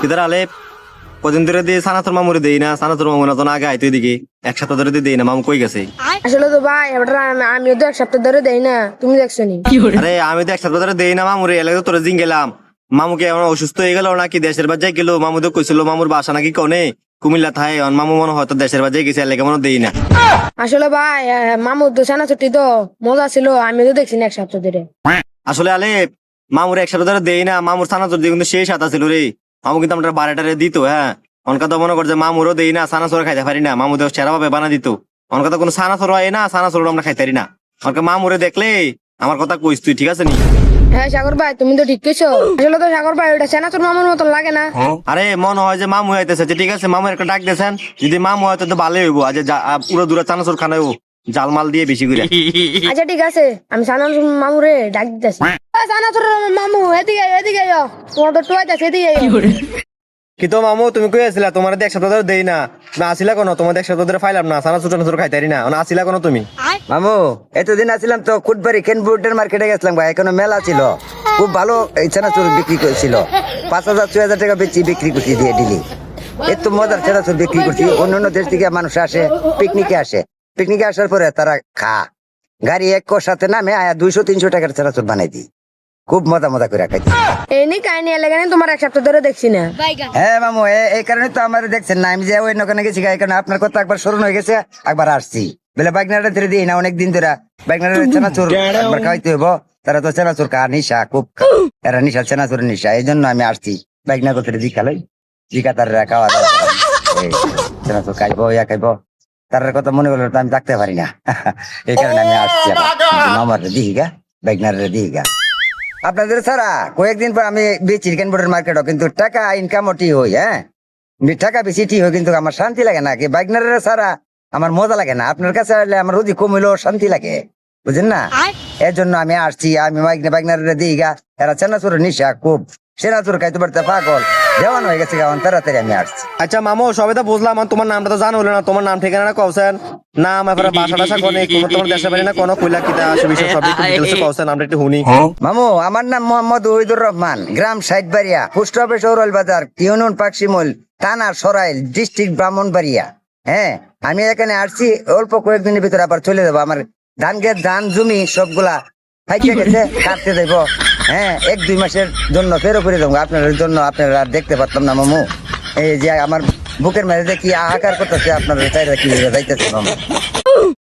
কিদার আলে কদিন ধরে দিয়ে সানাতর মামুরে দেই না, সানাতর মামু না তো আগে আইতো এদিকে 1 সপ্তাহ ধরে দেই না, মামু কই গেছে? আসলে তো ভাই এবার আমিও তো 1 সপ্তাহ ধরে দেই না, তুমি দেখছো নি? আরে আমি তো 1 সপ্তাহ ধরে দেই না মামুরে, এলাকা তোরে জিং গেলাম। মামুকে এমন অসুস্থ হয়ে গেল নাকি দেশের বাজায় গেল, মামু তো কইছিল মামুর বাসা নাকি কনে কুমিল্লা থাই, মামু মনে হয়তো দেশের বাজায় গেছে, এলাকা মনে দেই না। আসলে ভাই মামু তো ছানা ছুটি তো মজা ছিল, আমি তো দেখছি না 1 সপ্তাহ ধরে। আসলে আলে মামুর 1 সপ্তাহ ধরে দেই না, মামুর সানাতর দিয়ে কিন্তু সেই সাথে ছিল রে। মামু কিন্তু আমরা বারেটারে দিত, হ্যাঁ অনকা তো মনে করছে মামুরও দেই না, সানাচোর খাইতে পারি না, মামু তো সেরা ভাবে বানা দিত। অনকা তো কোনো সানাচোর হয় না, সানাচোর আমরা খাইতে পারি না। অনকা মামুরে দেখলে আমার কথা কইস তুই, ঠিক আছে নি? হ্যাঁ সাগর ভাই তুমি তো ঠিক কইছো। আসলে তো সাগর ভাই ওটা ছানা তোর মামুর মতন লাগে না। আরে মনে হয় যে মামু হইতেছে, ঠিক আছে মামু একটা ডাক দিয়েছেন, যদি মামু হয়তো তো ভালোই হইব। আজ পুরো দূরে চানাচুর খানাইব জালমাল দিয়ে বেশি করে। আচ্ছা ঠিক আছে, আমি ছানা মামুরে ডাক দিতেছি। ছানা তোর মামু এদিকে এদিকে আয়, তোমার তো টুয়াইতাছে এদিকে আয়। কিন্তু মামু তুমি কই আসিলা? তোমার 1 সপ্তাহ ধরে দেই না, না আসিলা কোনো? তোমার 1 সপ্তাহ ধরে ফাইলাম না, চানাচুর টানাচুর খাইতে পারি না, না আসিলা কোনো তুমি? মামু এতদিন আসছিলাম তো কুটবাড়ি কেনবুটের মার্কেটে গেছিলাম ভাই, এখানে মেলা ছিল, খুব ভালো এই চানাচুর বিক্রি করেছিল। 5,000 6,000 টাকা বেচি বিক্রি করছি দিয়ে দিলি। এত মজার চানাচুর বিক্রি করছি, অন্য দেশ থেকে মানুষ আসে পিকনিকে আসে, পিকনিকে আসার পরে তারা গাড়ি এক সাথে নামে 200-300 টাকার চানাচুর বানাই দিই, খুব মজা মজা করে খাইছি। এই নি কাহিনী এলাকা তোমার 1 সপ্তাহ ধরে দেখছি না। হ্যাঁ মামু এই কারণে তো আমার দেখছেন না, আমি যে ওই ওখানে গেছি এই কারণে আপনার কথা একবার স্মরণ হয়ে গেছে, একবার আসছি বলে বাইকনাটা ধরে দিই না, অনেকদিন ধরে বাইকনাটা চানাচুর একবার খাইতে হইব। তারা তো চানাচুর নিশা খুব, এরা নিশা চানাচুরের নিশা, এই জন্য আমি আসছি বাইকনা করতে জিকালই জিকা তার খাওয়া দাওয়া চানাচুর খাইবো ইয়া খাইবো, তার কথা মনে করলে তো আমি থাকতে পারি না। এই কারণে আমি আসছি মামার দিঘা বাইকনার দিঘা আপনাদের ছাড়া কয়েকদিন পর আমি বেচি কেনবোর্ডের মার্কেটও, কিন্তু টাকা ইনকাম ওটি হই। হ্যাঁ টাকা বেশি ঠিক হয়, কিন্তু আমার শান্তি লাগে না, কি বাইকনার ছাড়া আমার মজা লাগে না। আপনার কাছে আসলে আমার রোদি কম হইলেও শান্তি লাগে, বুঝেন না? এর জন্য আমি আসছি। আমি বাইকনার দিই গা, এরা চেনাচুরের নিশা খুব, চেনাচুর খাইতে পারতে পাগল, দেওয়ান হয়ে গেছে গাওয়ান, তাড়াতাড়ি আমি আসছি। আচ্ছা মামু সবে তো বুঝলাম, তোমার নামটা তো জানো না, তোমার নাম ঠিকানা কওছেন, নাম এবারে বাসা টাসা কোনে, কোন তোমার দেশে বাড়ি না, কোন কইলা কিতা আসে বিষয় সব একটু ডিটেইলসে কওছেন, আমরা একটু শুনি। মামু আমার নাম মোহাম্মদ ওহিদুর রহমান, গ্রাম সাইদবাড়িয়া, পোস্ট অফিস ওরল বাজার, ইউনিয়ন পাকশিমুল, থানা সরাইল, ডিস্ট্রিক্ট ব্রাহ্মণবাড়িয়া। হ্যাঁ আমি এখানে আসছি, অল্প কয়েকদিনের ভিতরে আবার চলে যাবো। আমার ধান জমি সবগুলা ফাইকে গেছে, কাটতে দেবো। হ্যাঁ 1-2 মাসের জন্য ফেরো করে দেবো আপনার জন্য, আপনারা আর দেখতে পারতাম না মামু। এই যে আমার বুকের মাঝে কি আহাকার করতেছে, আপনার চাইরা কি যাইতেছে মামু।